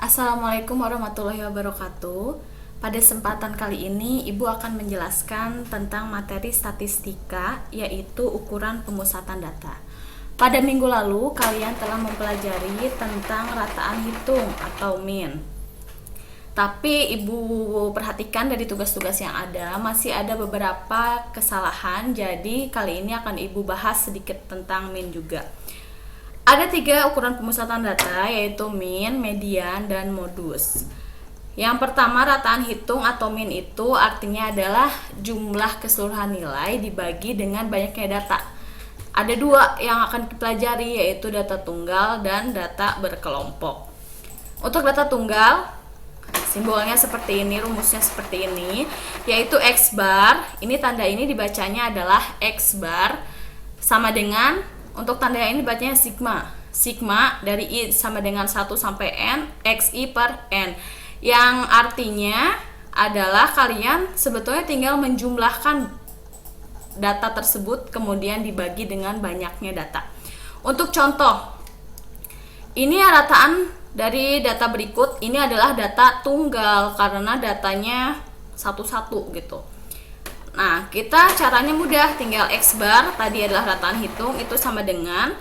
Assalamualaikum warahmatullahi wabarakatuh. Pada kesempatan kali ini, Ibu akan menjelaskan tentang materi statistika, yaitu ukuran pemusatan data. Pada minggu lalu, kalian telah mempelajari tentang rataan hitung atau min. Tapi Ibu perhatikan dari tugas-tugas yang ada, masih ada beberapa kesalahan. Jadi kali ini akan Ibu bahas sedikit tentang min juga. Ada 3 ukuran pemusatan data, yaitu min, median, dan modus. Yang pertama, rataan hitung atau min itu artinya adalah jumlah keseluruhan nilai dibagi dengan banyaknya data. Ada 2 yang akan dipelajari, yaitu data tunggal dan data berkelompok. Untuk data tunggal, simbolnya seperti ini, rumusnya seperti ini, yaitu X bar. Ini tanda ini dibacanya adalah X bar sama dengan, untuk tanda ini bacanya sigma. Sigma dari I sama dengan 1 sampai N, XI per N. Yang artinya adalah kalian sebetulnya tinggal menjumlahkan data tersebut kemudian dibagi dengan banyaknya data. Untuk contoh, ini rataan dari data berikut, ini adalah data tunggal karena datanya satu-satu gitu. Nah, kita caranya mudah, tinggal X bar, tadi adalah rataan hitung, itu sama dengan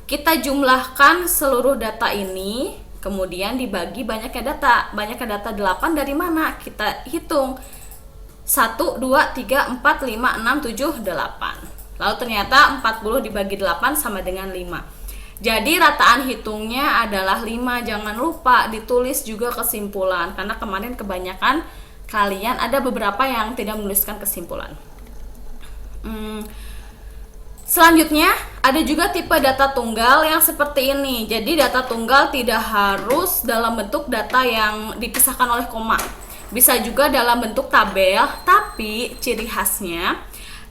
kita jumlahkan seluruh data ini, kemudian dibagi banyaknya data. Banyaknya data 8 dari mana? Kita hitung 1, 2, 3, 4, 5, 6, 7, 8. Lalu ternyata 40 dibagi 8 sama dengan 5. Jadi rataan hitungnya adalah 5, jangan lupa ditulis juga kesimpulan, karena kemarin kebanyakan kalian ada beberapa yang tidak menuliskan kesimpulan. Selanjutnya ada juga tipe data tunggal yang seperti ini. Jadi data tunggal tidak harus dalam bentuk data yang dipisahkan oleh koma, bisa juga dalam bentuk tabel, tapi ciri khasnya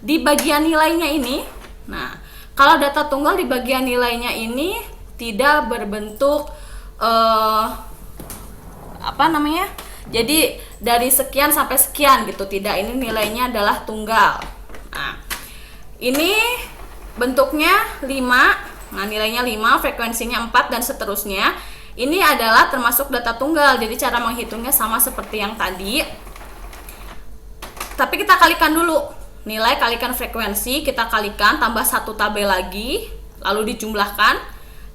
di bagian nilainya ini. Nah, kalau data tunggal di bagian nilainya ini tidak berbentuk jadi dari sekian sampai sekian gitu, tidak, ini nilainya adalah tunggal. Nah, ini bentuknya 5, nah nilainya 5, frekuensinya 4 dan seterusnya. Ini adalah termasuk data tunggal, jadi cara menghitungnya sama seperti yang tadi. Tapi kita kalikan dulu, nilai kalikan frekuensi, kita kalikan tambah 1 tabel lagi, lalu dijumlahkan,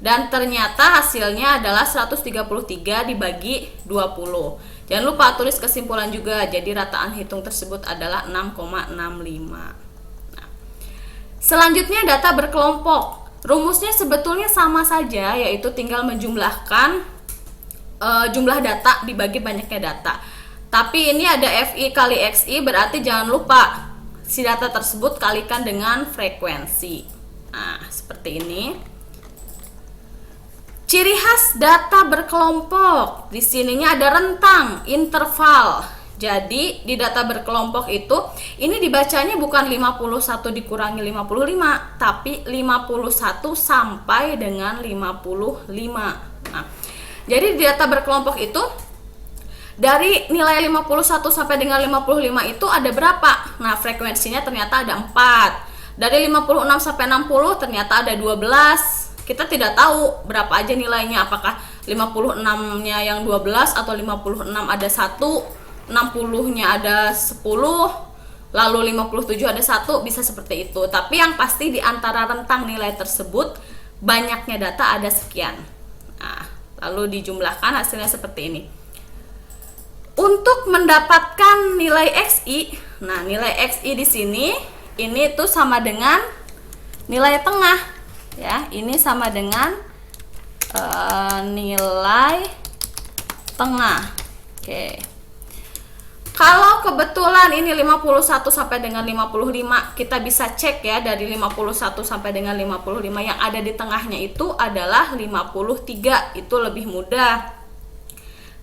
dan ternyata hasilnya adalah 133 dibagi 20. Jangan lupa tulis kesimpulan juga, jadi rataan hitung tersebut adalah 6,65. Nah, selanjutnya data berkelompok. Rumusnya sebetulnya sama saja, yaitu tinggal menjumlahkan jumlah data dibagi banyaknya data. Tapi ini ada FI kali XI, berarti jangan lupa si data tersebut kalikan dengan frekuensi. Nah, seperti ini. Ciri khas data berkelompok, di sininya ada rentang, interval. Jadi di data berkelompok itu, ini dibacanya bukan 51 dikurangi 55, tapi 51 sampai dengan 55. Nah, jadi di data berkelompok itu, dari nilai 51 sampai dengan 55 itu ada berapa? Nah, frekuensinya ternyata ada 4. Dari 56 sampai 60 ternyata ada 12. Kita tidak tahu berapa aja nilainya, apakah 56-nya yang 12 atau 56 ada 1, 60-nya ada 10, lalu 57 ada 1, bisa seperti itu. Tapi yang pasti di antara rentang nilai tersebut banyaknya data ada sekian. Nah, lalu dijumlahkan hasilnya seperti ini. Untuk mendapatkan nilai XI, nah nilai XI di sini ini tuh sama dengan nilai tengah. Ya, ini sama dengan nilai tengah. Oke. Kalau kebetulan ini 51 sampai dengan 55, kita bisa cek ya, dari 51 sampai dengan 55 yang ada di tengahnya itu adalah 53, itu lebih mudah.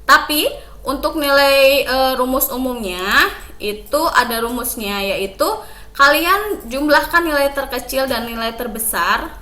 Tapi untuk nilai rumus umumnya itu ada rumusnya, yaitu kalian jumlahkan nilai terkecil dan nilai terbesar.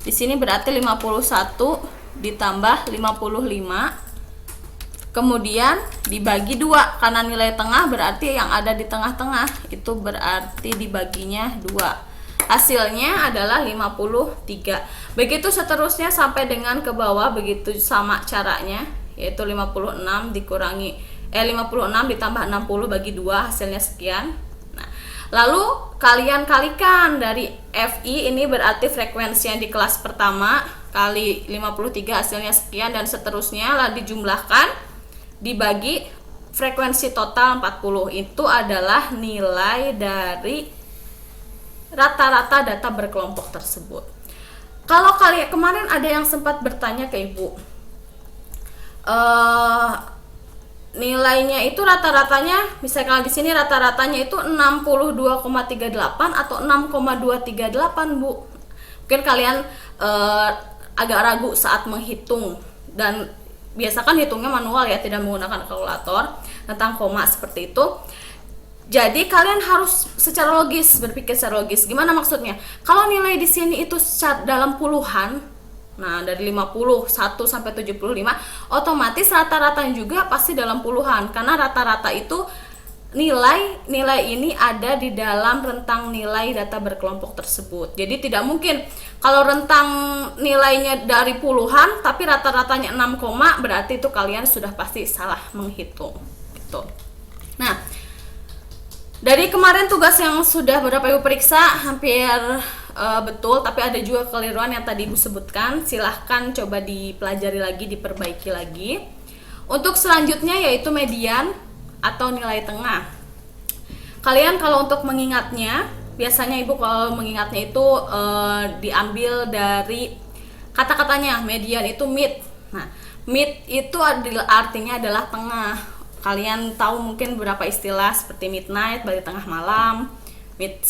Di sini berarti 51 ditambah 55, kemudian dibagi 2, karena nilai tengah berarti yang ada di tengah-tengah, itu berarti dibaginya 2. Hasilnya adalah 53. Begitu seterusnya sampai dengan ke bawah, begitu sama caranya. yaitu 56 dikurangi 56 ditambah 60 bagi 2 hasilnya sekian. Nah, lalu kalian kalikan dari FI, ini berarti frekuensi yang di kelas pertama, kali 53 hasilnya sekian, dan seterusnya, lalu dijumlahkan dibagi frekuensi total 40. Itu adalah nilai dari rata-rata data berkelompok tersebut. Kalau kalian kemarin ada yang sempat bertanya ke Ibu, nilainya itu rata-ratanya, misalkan di sini rata-ratanya itu 62,38 atau 6,238, Bu. Mungkin kalian agak ragu saat menghitung, dan biasakan hitungnya manual ya, tidak menggunakan kalkulator tentang koma seperti itu. Jadi kalian harus secara logis, berpikir secara logis. Gimana maksudnya? Kalau nilai di sini itu dalam puluhan, nah dari 51 sampai 75, otomatis rata-ratanya juga pasti dalam puluhan, karena rata-rata itu nilai ini ada di dalam rentang nilai data berkelompok tersebut. Jadi tidak mungkin kalau rentang nilainya dari puluhan tapi rata-ratanya 6, berarti itu kalian sudah pasti salah menghitung gitu. Nah, dari kemarin tugas yang sudah beberapa Ibu periksa hampir betul, tapi ada juga kekeliruan yang tadi Ibu sebutkan. Silahkan coba dipelajari lagi, diperbaiki lagi. Untuk selanjutnya yaitu median atau nilai tengah. Kalian kalau untuk mengingatnya, biasanya Ibu kalau mengingatnya itu diambil dari kata-katanya. Median itu mid. Nah, mid itu artinya adalah tengah. Kalian tahu mungkin beberapa istilah seperti midnight, balik tengah malam, mid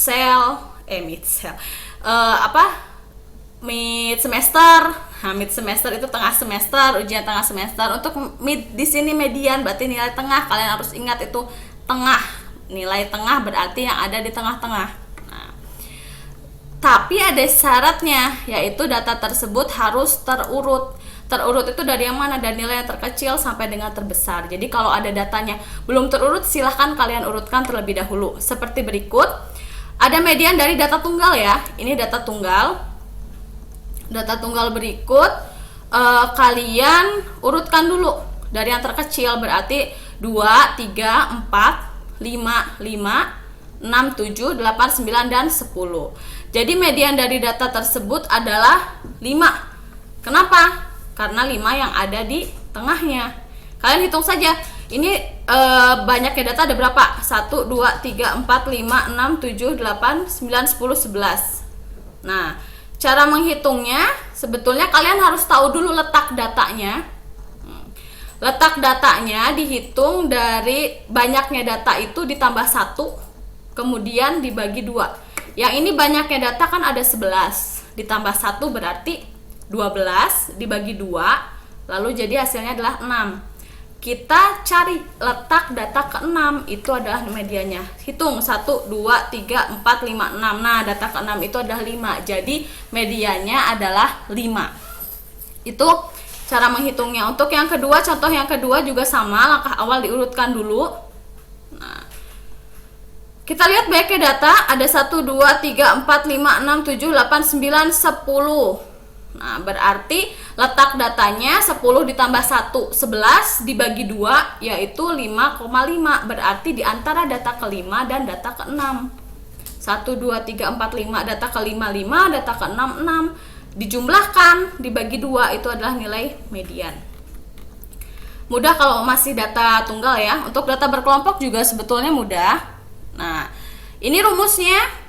semester. Nah, mid semester itu tengah semester, ujian tengah semester. Untuk mid di sini median berarti nilai tengah. Kalian harus ingat itu tengah. Nilai tengah berarti yang ada di tengah-tengah. Nah, tapi ada syaratnya, yaitu data tersebut harus terurut. Terurut itu dari yang mana? Dari nilai yang terkecil sampai dengan terbesar. Jadi kalau ada datanya belum terurut, silahkan kalian urutkan terlebih dahulu. Seperti berikut. Ada median dari data tunggal ya. Ini data tunggal. Data tunggal berikut kalian urutkan dulu dari yang terkecil, berarti 2, 3, 4, 5, 6, 7, 8, 9, dan 10. Jadi median dari data tersebut adalah 5. Kenapa? Karena 5 yang ada di tengahnya. Kalian hitung saja. Ini banyaknya data ada berapa? 1, 2, 3, 4, 5, 6, 7, 8, 9, 10, 11. Nah, cara menghitungnya sebetulnya kalian harus tahu dulu letak datanya. Letak datanya dihitung dari banyaknya data itu ditambah 1, kemudian dibagi 2. Yang ini banyaknya data kan ada 11, ditambah 1 berarti 12, dibagi 2, lalu jadi hasilnya adalah 6. Kita cari letak data ke-6, itu adalah medianya. Hitung 1, 2, 3, 4, 5, 6. Nah, data ke-6 itu adalah 5. Jadi medianya adalah 5. Itu cara menghitungnya. Untuk yang kedua, contoh yang kedua juga sama, langkah awal diurutkan dulu. Nah, kita lihat banyaknya data, ada 1, 2, 3, 4, 5, 6, 7, 8, 9, 10. Nah, berarti letak datanya 10 ditambah 1, 11 dibagi 2, yaitu 5,5. Berarti di antara data ke-5 dan data ke-6. 1, 2, 3, 4, 5, data ke-5, 5, data ke-6, 6. Dijumlahkan, dibagi 2, itu adalah nilai median. Mudah kalau masih data tunggal ya. Untuk data berkelompok juga sebetulnya mudah. Nah, ini rumusnya.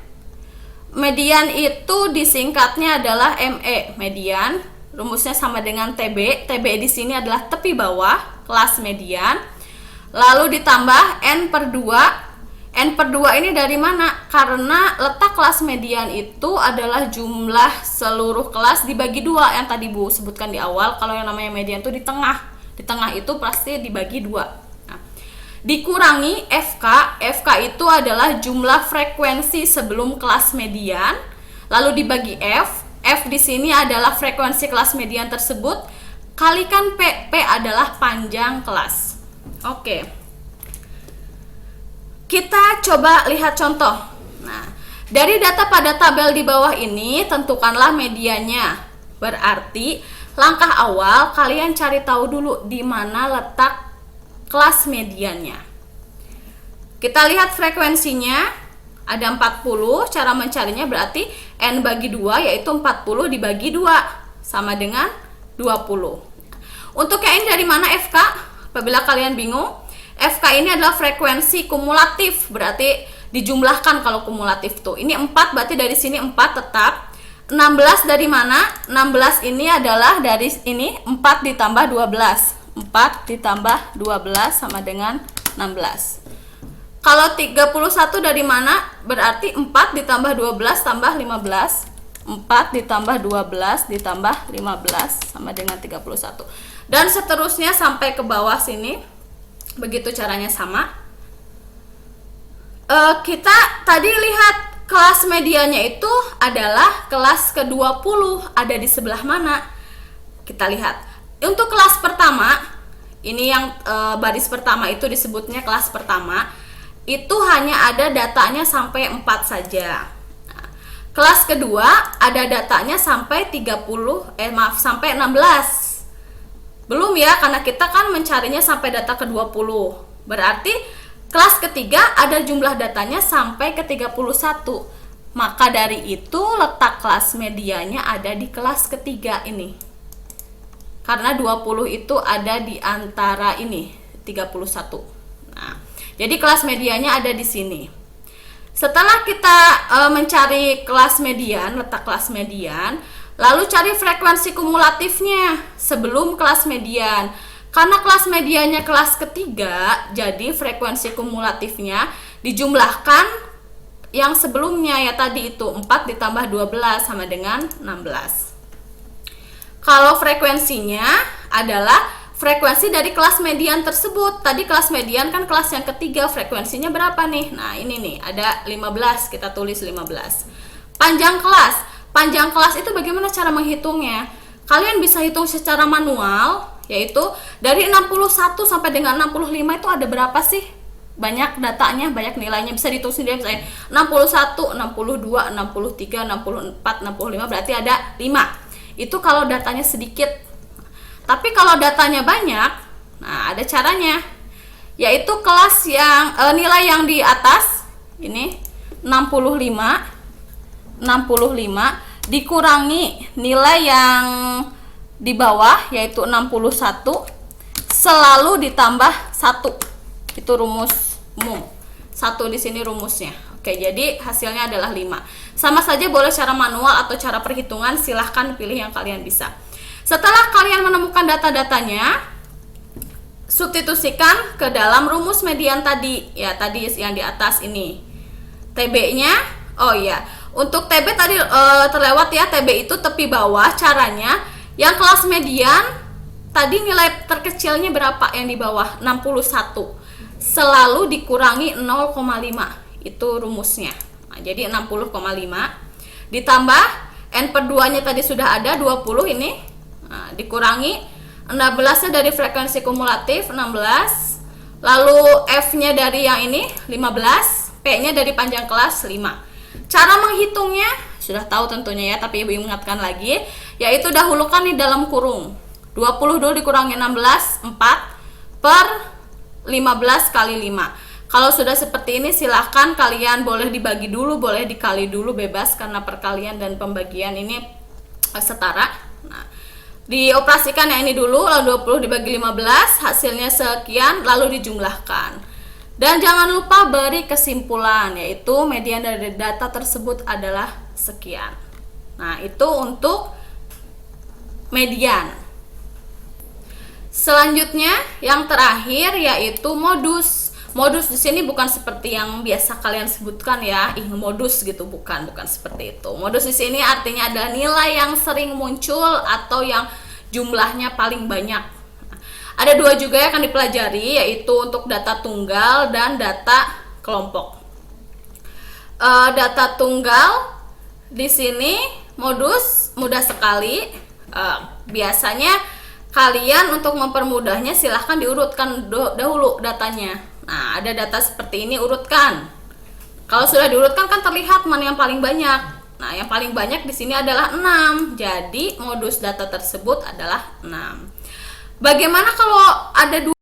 Median itu disingkatnya adalah ME, median. Rumusnya sama dengan TB. TB di sini adalah tepi bawah, kelas median. Lalu ditambah N/2. N/2 ini dari mana? Karena letak kelas median itu adalah jumlah seluruh kelas dibagi 2 yang tadi Bu sebutkan di awal. Kalau yang namanya median itu di tengah. Di tengah itu pasti dibagi 2. Dikurangi FK. FK itu adalah jumlah frekuensi sebelum kelas median, lalu dibagi F. F di sini adalah frekuensi kelas median tersebut, kalikan P. P adalah panjang kelas. Oke. Kita coba lihat contoh. Nah, dari data pada tabel di bawah ini tentukanlah mediannya. Berarti Langkah awal, kalian cari tahu dulu di mana letak kelas mediannya. Kita lihat frekuensinya, ada 40, cara mencarinya berarti N bagi 2, yaitu 40 dibagi 2, sama dengan 20. Untuk yang ini dari mana FK? Apabila kalian bingung, FK ini adalah frekuensi kumulatif, berarti dijumlahkan kalau kumulatif tuh. Ini 4, berarti dari sini 4 tetap. 16 dari mana? 16 ini adalah dari ini 4 ditambah 12. 4 ditambah 12 sama dengan 16. Kalau 31 dari mana? Berarti 4 ditambah 12 tambah 15. 4 ditambah 12 ditambah 15 sama dengan 31. Dan seterusnya sampai ke bawah sini. Begitu caranya sama. Kita tadi lihat kelas medianya itu adalah kelas ke-20, ada di sebelah mana? Kita lihat. Untuk kelas pertama, ini yang baris pertama itu disebutnya kelas pertama, itu hanya ada datanya sampai 4 saja. Nah, kelas kedua ada datanya sampai 16. Belum ya, karena kita kan mencarinya sampai data ke-20. Berarti kelas ketiga ada jumlah datanya sampai ke 31. Maka dari itu letak kelas medianya ada di kelas ketiga ini. Karena 20 itu ada di antara ini, 31. Nah, jadi kelas medianya ada di sini. Setelah kita mencari kelas median, letak kelas median, lalu cari frekuensi kumulatifnya sebelum kelas median. Karena kelas mediannya kelas ketiga, jadi frekuensi kumulatifnya dijumlahkan yang sebelumnya ya tadi itu 4 ditambah 12 sama dengan 16. Kalau frekuensinya adalah frekuensi dari kelas median tersebut. Tadi kelas median kan kelas yang ketiga, frekuensinya berapa nih? Nah, ini nih, ada 15, kita tulis 15. Panjang kelas. Panjang kelas itu bagaimana cara menghitungnya? Kalian bisa hitung secara manual, yaitu dari 61 sampai dengan 65 itu ada berapa sih? Banyak datanya, banyak nilainya, bisa dihitung sendiri. Misalnya 61, 62, 63, 64, 65, berarti ada 5. Itu kalau datanya sedikit. Tapi kalau datanya banyak, nah ada caranya, yaitu kelas yang nilai yang di atas ini 65 dikurangi nilai yang di bawah yaitu 61 selalu ditambah 1. Itu rumus umum. 1 di sini rumusnya. Oke, jadi hasilnya adalah 5. Sama saja boleh cara manual atau cara perhitungan, silahkan pilih yang kalian bisa. Setelah kalian menemukan data-datanya, substitusikan ke dalam rumus median tadi. Ya, tadi yang di atas ini. TB-nya, oh iya, untuk TB tadi terlewat ya, TB itu tepi bawah. Caranya, yang kelas median tadi nilai terkecilnya berapa yang di bawah? 61. Selalu dikurangi 0,5. Itu rumusnya. Nah, jadi 60,5 ditambah N/2-nya tadi sudah ada 20 ini. Nah, dikurangi 16-nya dari frekuensi kumulatif 16. Lalu F-nya dari yang ini 15, P-nya dari panjang kelas 5. Cara menghitungnya sudah tahu tentunya ya, tapi Ibu ingatkan lagi, yaitu dahulukan di dalam kurung. 20 dulu dikurangi 16, 4 per 15 kali 5. Kalau sudah seperti ini silahkan kalian boleh dibagi dulu, boleh dikali dulu, bebas karena perkalian dan pembagian ini setara. Nah, dioperasikan yang ini dulu, lalu 20 dibagi 15, hasilnya sekian, lalu dijumlahkan. Dan jangan lupa beri kesimpulan, yaitu median dari data tersebut adalah sekian. Nah, itu untuk median. Selanjutnya, yang terakhir yaitu modus. Modus di sini bukan seperti yang biasa kalian sebutkan ya, modus gitu, bukan seperti itu. Modus di sini artinya adalah nilai yang sering muncul atau yang jumlahnya paling banyak. Ada 2 juga yang akan dipelajari, yaitu untuk data tunggal dan data kelompok. Data tunggal di sini modus mudah sekali. Biasanya kalian untuk mempermudahnya silahkan diurutkan dahulu datanya. Nah, ada data seperti ini, urutkan. Kalau sudah diurutkan kan terlihat mana yang paling banyak. Nah, yang paling banyak di sini adalah 6. Jadi, modus data tersebut adalah 6. Bagaimana kalau ada